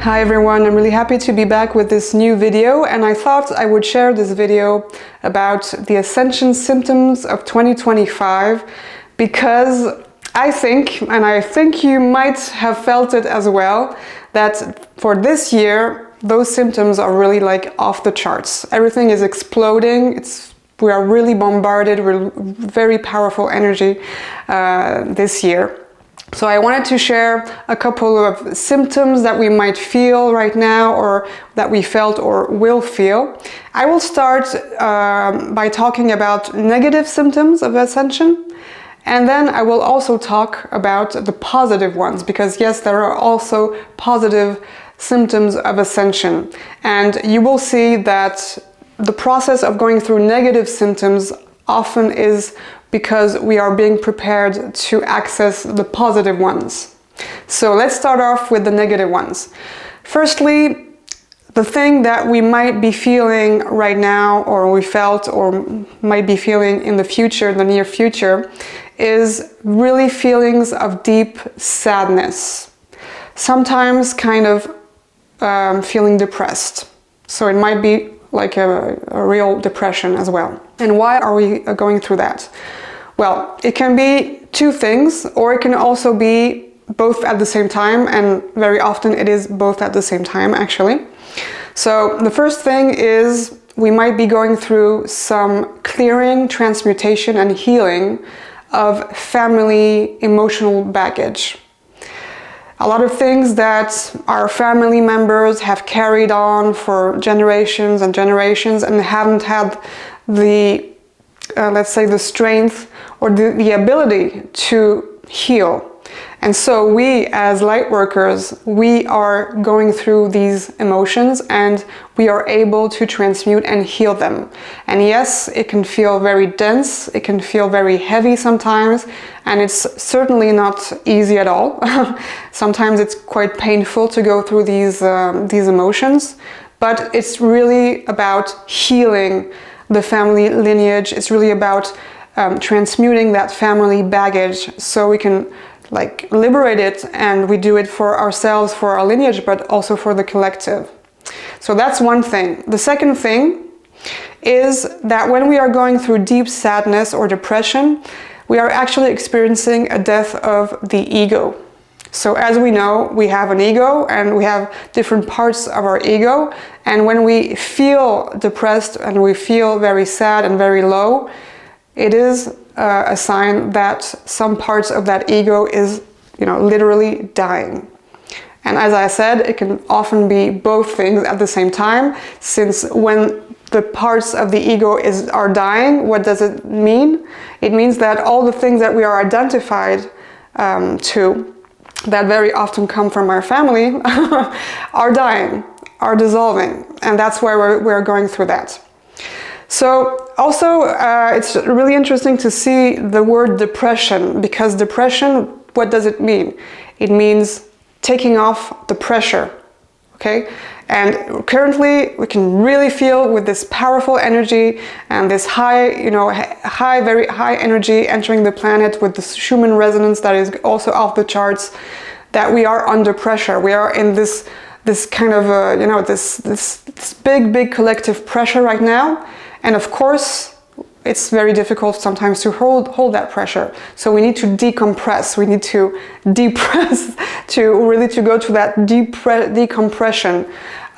Hi everyone, I'm really happy to be back with this new video, and I thought I would share this video about the Ascension symptoms of 2025 because I think, and I think you might have felt it as well, that for this year those symptoms are really like off the charts. Everything is exploding. We are really bombarded with very powerful energy this year. So I wanted to share a couple of symptoms that we might feel right now, or that we felt or will feel. I will start by talking about negative symptoms of Ascension, and then I will also talk about the positive ones, because yes, there are also positive symptoms of Ascension. And you will see that the process of going through negative symptoms often is because we are being prepared to access the positive ones. So let's start off with the negative ones. Firstly, the thing that we might be feeling right now, or we felt or might be feeling in the future, the near future, is really feelings of deep sadness. Sometimes kind of feeling depressed. So it might be like a real depression as well. And why are we going through that? Well, it can be two things, or it can also be both at the same time, and very often it is both at the same time actually. So the first thing is we might be going through some clearing, transmutation and healing of family emotional baggage. A lot of things that our family members have carried on for generations and generations and haven't had the, let's say, the strength or the ability to heal. And so we as light workers, we are going through these emotions and we are able to transmute and heal them. And yes, it can feel very dense, it can feel very heavy sometimes, and it's certainly not easy at all. Sometimes it's quite painful to go through these emotions, but it's really about healing the family lineage. It's really about transmuting that family baggage so we can like liberate it, and we do it for ourselves, for our lineage, but also for the collective. So that's one thing. The second thing is that when we are going through deep sadness or depression, we are actually experiencing a death of the ego. So as we know, we have an ego and we have different parts of our ego, and when we feel depressed and we feel very sad and very low, it is a sign that some parts of that ego is, literally dying. And as I said, it can often be both things at the same time, since when the parts of the ego are dying, what does it mean? It means that all the things that we are identified to, that very often come from our family, are dying, are dissolving, and that's why we're going through that. So also, it's really interesting to see the word depression, because depression, what does it mean? It means taking off the pressure, okay? And currently we can really feel with this powerful energy and this high, very high energy entering the planet with this Schumann resonance that is also off the charts, that we are under pressure. We are in this kind of, this big collective pressure right now. And of course, it's very difficult sometimes to hold that pressure. So we need to decompress. We need to depress to go to that decompression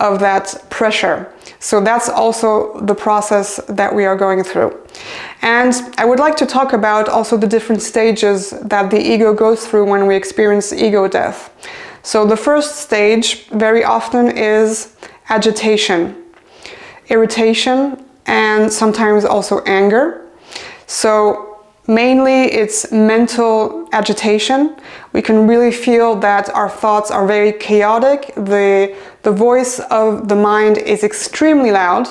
of that pressure. So that's also the process that we are going through. And I would like to talk about also the different stages that the ego goes through when we experience ego death. So the first stage very often is agitation, irritation, and sometimes also anger. So mainly it's mental agitation. We can really feel that our thoughts are very chaotic. The voice of the mind is extremely loud,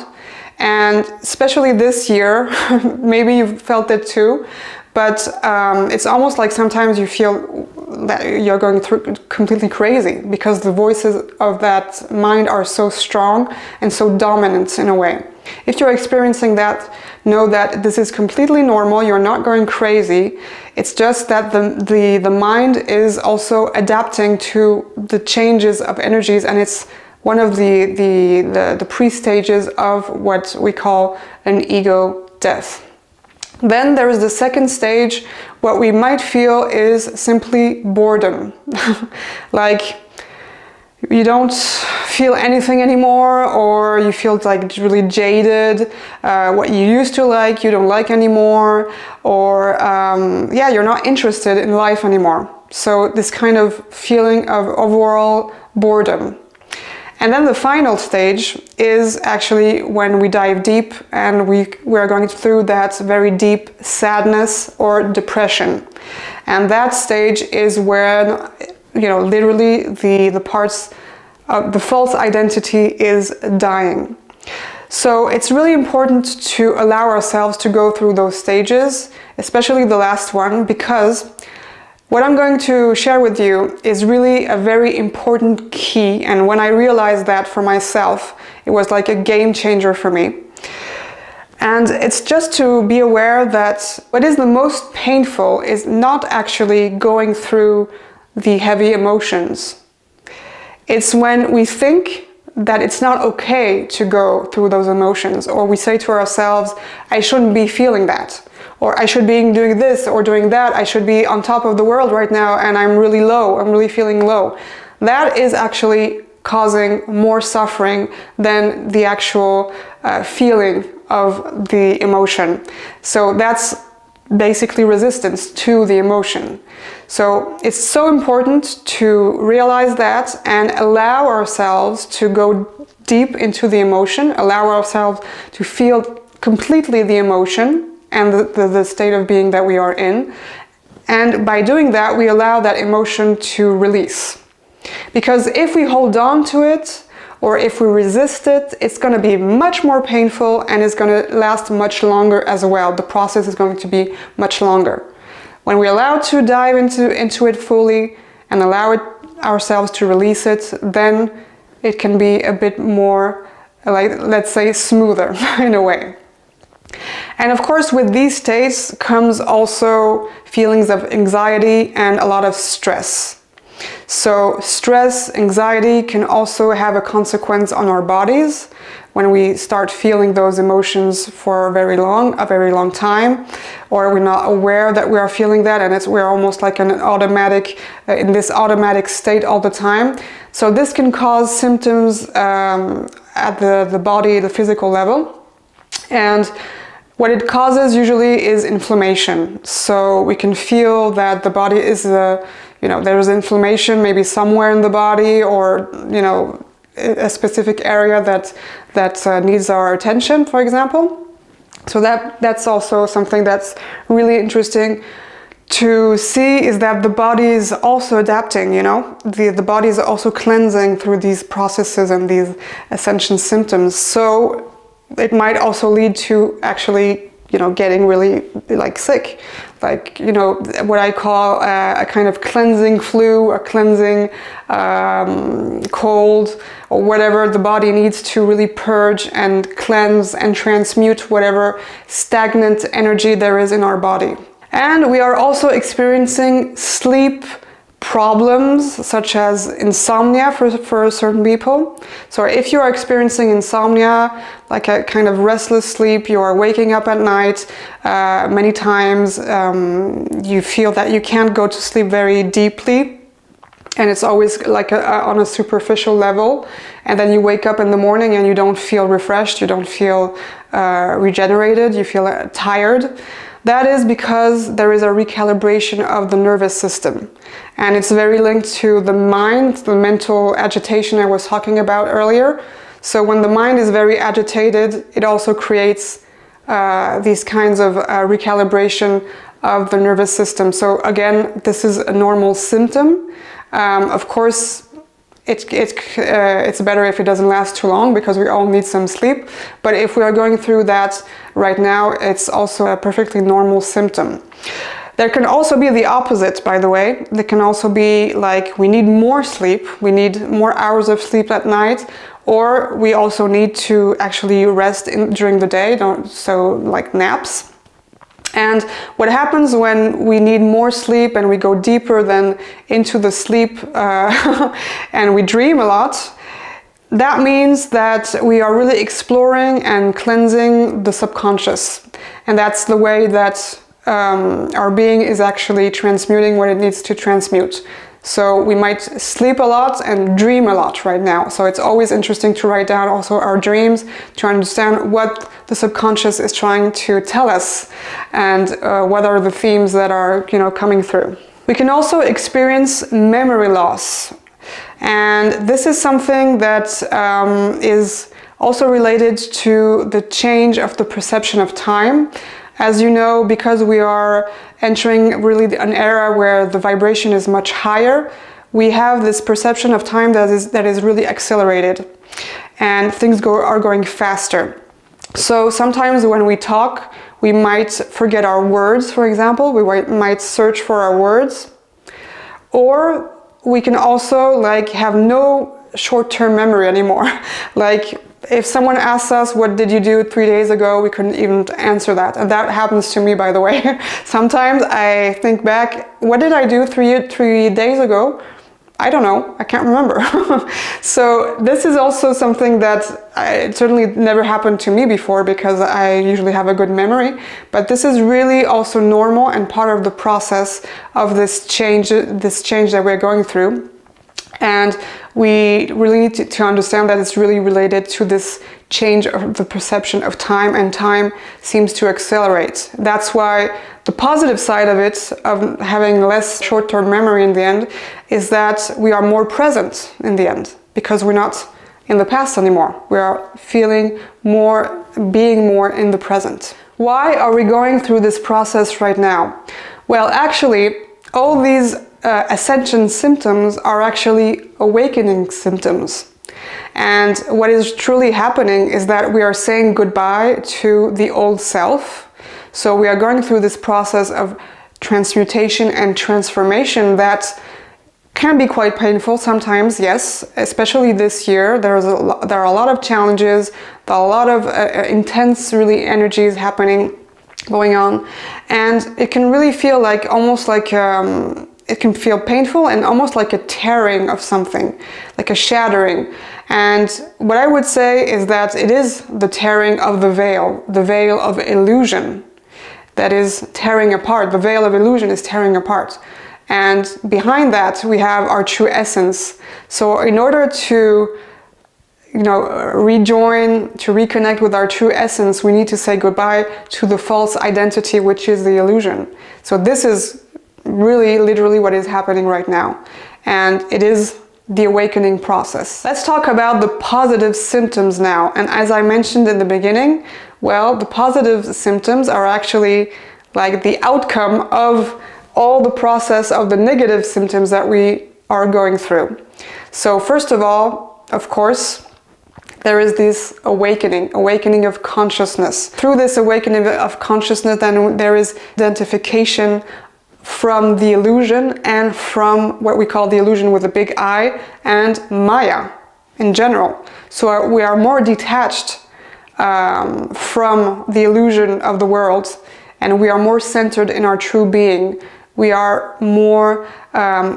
and especially this year, maybe you've felt it too, but it's almost like sometimes you feel that you're going through completely crazy, because the voices of that mind are so strong and so dominant in a way. if you're experiencing that, know that this is completely normal. You're not going crazy. It's just that the mind is also adapting to the changes of energies, and it's one of the pre-stages of what we call an ego death. Then there is the second stage. What we might feel is simply boredom. Like you don't feel anything anymore, or you feel like really jaded. What you used to like, you don't like anymore, or yeah, you're not interested in life anymore. So this kind of feeling of overall boredom. And then the final stage is actually when we dive deep and we're going through that very deep sadness or depression. And that stage is when, you know, literally the parts of the false identity is dying. So it's really important to allow ourselves to go through those stages, especially the last one, because what I'm going to share with you is really a very important key, and when I realized that for myself, it was like a game changer for me. And it's just to be aware that what is the most painful is not actually going through the heavy emotions. It's when we think that it's not okay to go through those emotions, or we say to ourselves, I shouldn't be feeling that. Or I should be doing this or doing that. I should be on top of the world right now and I'm really low. I'm really feeling low. That is actually causing more suffering than the actual feeling of the emotion. So that's basically resistance to the emotion. So it's so important to realize that and allow ourselves to go deep into the emotion, allow ourselves to feel completely the emotion and the state of being that we are in. And by doing that, we allow that emotion to release. Because if we hold on to it, or if we resist it, it's going to be much more painful and it's going to last much longer as well. The process is going to be much longer. When we allow to dive into it fully and allow ourselves to release it, then it can be a bit more, like, let's say, smoother in a way. And of course, with these states comes also feelings of anxiety and a lot of stress. So stress, anxiety can also have a consequence on our bodies when we start feeling those emotions for a very long time, or we're not aware that we are feeling that, and we're almost like in this automatic state all the time. So this can cause symptoms at the body, the physical level. And what it causes usually is inflammation. So we can feel that the body is, there's inflammation maybe somewhere in the body, or, a specific area that needs our attention, for example. So that's also something that's really interesting to see, is that the body is also adapting, the body is also cleansing through these processes and these ascension symptoms. So it might also lead to actually, getting really sick, what I call a kind of cleansing flu, a cleansing cold, or whatever the body needs to really purge and cleanse and transmute whatever stagnant energy there is in our body. And we are also experiencing sleep problems, such as insomnia for certain people. So if you are experiencing insomnia, like a kind of restless sleep, you are waking up at night many times, you feel that you can't go to sleep very deeply, and it's always like on a superficial level, and then you wake up in the morning and you don't feel refreshed, you don't feel regenerated, you feel tired. That is because there is a recalibration of the nervous system. And it's very linked to the mind, the mental agitation I was talking about earlier. So when the mind is very agitated, it also creates these kinds of recalibration of the nervous system. So again, this is a normal symptom. Of course, it's better if it doesn't last too long, because we all need some sleep. But if we are going through that right now, it's also a perfectly normal symptom. There can also be the opposite, by the way. There can also be like, we need more sleep, we need more hours of sleep at night, or we also need to actually rest during the day, so like naps. And what happens when we need more sleep and we go deeper than into the sleep and we dream a lot, that means that we are really exploring and cleansing the subconscious. And that's the way that our being is actually transmuting what it needs to transmute. So we might sleep a lot and dream a lot right now. So it's always interesting to write down also our dreams to understand what the subconscious is trying to tell us and what are the themes that are, coming through. We can also experience memory loss. And this is something that is also related to the change of the perception of time. As you know, because we are entering really an era where the vibration is much higher, we have this perception of time that is really accelerated, and things are going faster. So sometimes when we talk, we might forget our words, for example. We might search for our words, or we can also have no short-term memory anymore. If someone asks us, what did you do 3 days ago? We couldn't even answer that. And that happens to me, by the way. Sometimes I think back, what did I do three days ago? I don't know, I can't remember. So this is also something that it certainly never happened to me before, because I usually have a good memory. But this is really also normal and part of the process of this change that we're going through. And we really need to understand that it's really related to this change of the perception of time, and time seems to accelerate. That's why the positive side of it, of having less short-term memory in the end, is that we are more present in the end, because we're not in the past anymore. We are feeling more, being more in the present. Why are we going through this process right now? Well, actually, all these ascension symptoms are actually awakening symptoms. And what is truly happening is that we are saying goodbye to the old self. So we are going through this process of transmutation and transformation that can be quite painful sometimes, yes, especially this year. There are a lot of challenges, there are a lot of intense really energies going on, and it can really feel almost like it can feel painful and almost like a tearing of something, like a shattering. And what I would say is that it is the tearing of the veil of illusion that is tearing apart. The veil of illusion is tearing apart. And behind that, we have our true essence. So in order to rejoin, to reconnect with our true essence, we need to say goodbye to the false identity, which is the illusion. So this is really literally what is happening right now, and it is the awakening process. Let's talk about the positive symptoms now. And as I mentioned in the beginning, well, the positive symptoms are actually the outcome of all the process of the negative symptoms that we are going through. So first of all, of course, there is this awakening of consciousness. Through this awakening of consciousness, then there is identification from the illusion, and from what we call the illusion with a big I, and Maya in general. So we are more detached from the illusion of the world, and we are more centered in our true being. We are more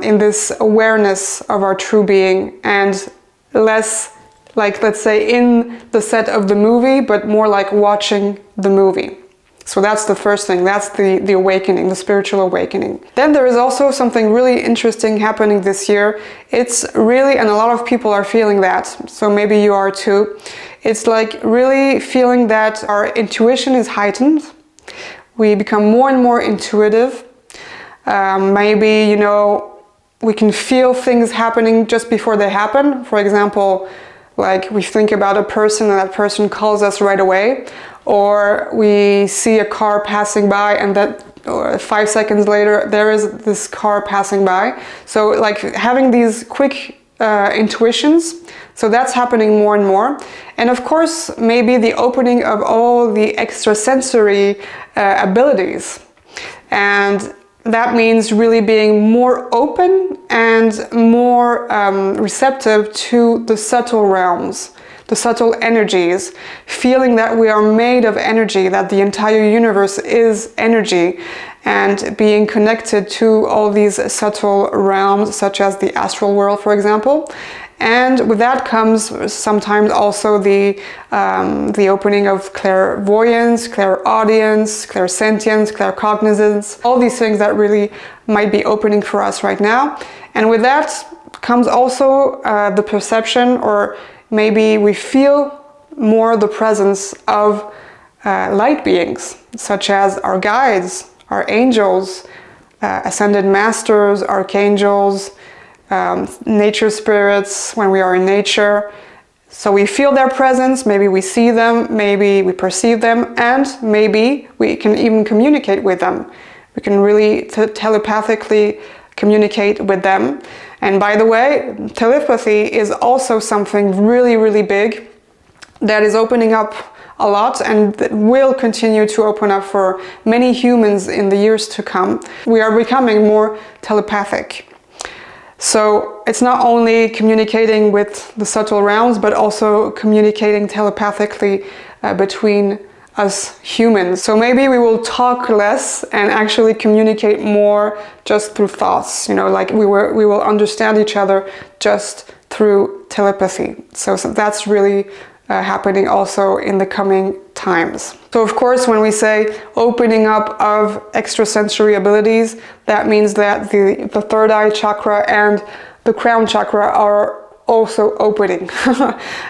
in this awareness of our true being, and less let's say in the set of the movie, but more like watching the movie. So that's the first thing, that's the awakening, the spiritual awakening. Then there is also something really interesting happening this year. It's really, and a lot of people are feeling that, so maybe you are too. It's really feeling that our intuition is heightened. We become more and more intuitive. Maybe, we can feel things happening just before they happen. For example, we think about a person and that person calls us right away. Or we see a car passing by, and that 5 seconds later there is this car passing by. So having these quick intuitions, so that's happening more and more. And of course, maybe the opening of all the extrasensory abilities. And that means really being more open and more receptive to the subtle realms. the subtle energies, feeling that we are made of energy, that the entire universe is energy, and being connected to all these subtle realms, such as the astral world, for example. And with that comes sometimes also the opening of clairvoyance, clairaudience, clairsentience, claircognizance, all these things that really might be opening for us right now. And with that comes also the perception, or maybe we feel more the presence of light beings, such as our guides, our angels, ascended masters, archangels, nature spirits when we are in nature. So we feel their presence, maybe we see them, maybe we perceive them, and maybe we can even communicate with them. We can really telepathically communicate with them. And by the way, telepathy is also something really, really big that is opening up a lot, and that will continue to open up for many humans in the years to come. We are becoming more telepathic. So it's not only communicating with the subtle realms, but also communicating telepathically between us humans. So maybe we will talk less and actually communicate more just through thoughts, you know, like we will understand each other just through telepathy. So that's really happening also in the coming times. So of course, when we say opening up of extrasensory abilities, that means that the third eye chakra and the crown chakra are also opening.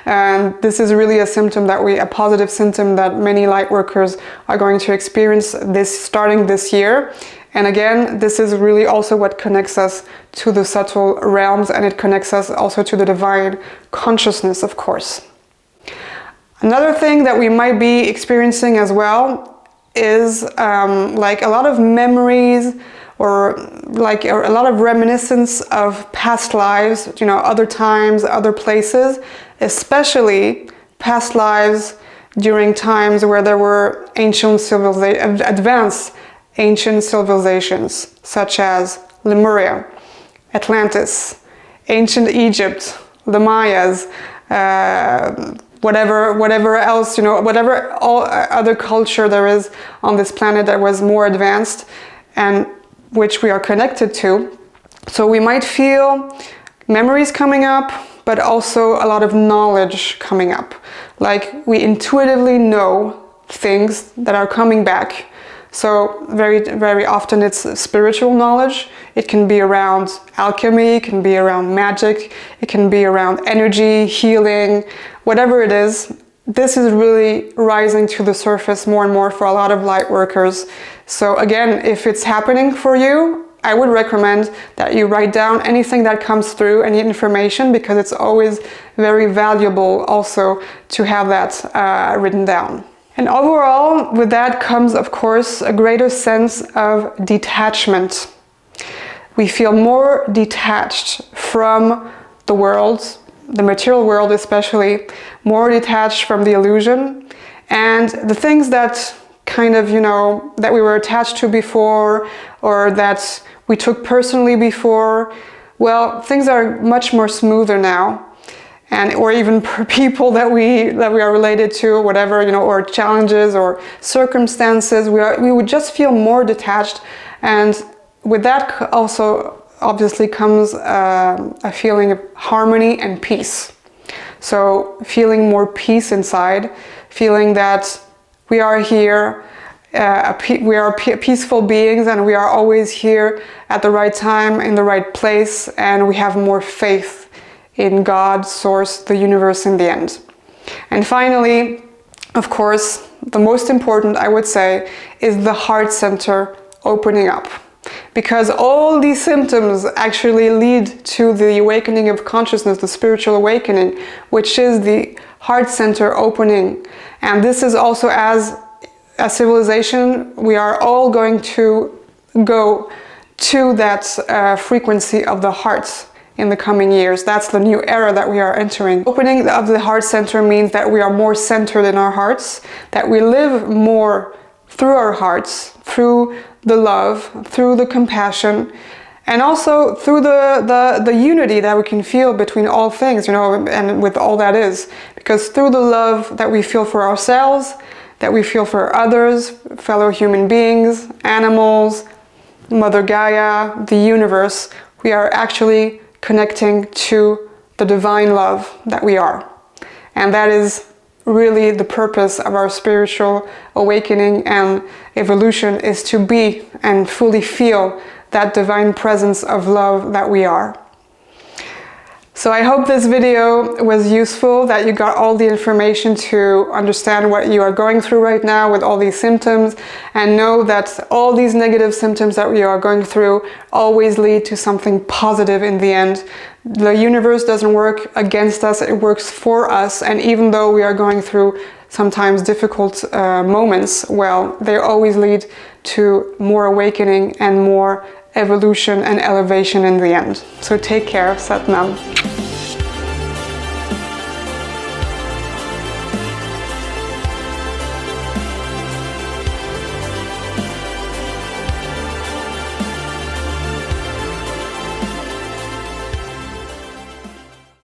And this is really a symptom a positive symptom that many light workers are going to experience starting this year. And again, this is really also what connects us to the subtle realms, and it connects us also to the divine consciousness, of course. Another thing that we might be experiencing as well is like a lot of memories, or like a lot of reminiscence of past lives, you know, other times, other places, especially past lives during times where there were advanced ancient civilizations, such as Lemuria, Atlantis, ancient Egypt, the Mayas, whatever else, you know, whatever all other culture there is on this planet that was more advanced and which we are connected to. So we might feel memories coming up, but also a lot of knowledge coming up. Like we intuitively know things that are coming back. So very, very often it's spiritual knowledge. It can be around alchemy, it can be around magic, it can be around energy, healing, whatever it is. This is really rising to the surface more and more for a lot of light workers. So again, if it's happening for you, I would recommend that you write down anything that comes through, any information, because it's always very valuable also to have that written down. And overall, with that comes, of course, a greater sense of detachment. We feel more detached from the world, the material world especially, more detached from the illusion, and the things that kind of, you know, that we were attached to before, or that we took personally before, well, things are much more smoother now. And or even people that we are related to, whatever, you know, or challenges or circumstances, we would just feel more detached. And with that also obviously comes a feeling of harmony and peace. So feeling more peace inside, feeling that we are here, we are peaceful beings, and we are always here at the right time, in the right place, and we have more faith in God, Source, the universe in the end. And finally, of course, the most important, I would say, is the heart center opening up. Because all these symptoms actually lead to the awakening of consciousness, the spiritual awakening, which is the heart center opening. And this is also, as a civilization, we are all going to go to that frequency of the heart in the coming years. That's the new era that we are entering. Opening of the heart center means that we are more centered in our hearts, that we live more through our hearts, through the love, through the compassion, And also through the unity that we can feel between all things, you know, and with all that is. Because through the love that we feel for ourselves, that we feel for others, fellow human beings, animals, Mother Gaia, the universe, we are actually connecting to the divine love that we are. And that is really the purpose of our spiritual awakening and evolution, is to be and fully feel that divine presence of love that we are. So I hope this video was useful, that you got all the information to understand what you are going through right now with all these symptoms, and know that all these negative symptoms that we are going through always lead to something positive in the end. The universe doesn't work against us, it works for us, and even though we are going through sometimes difficult moments, well, they always lead to more awakening and more evolution and elevation in the end. So take care, Sat Nam.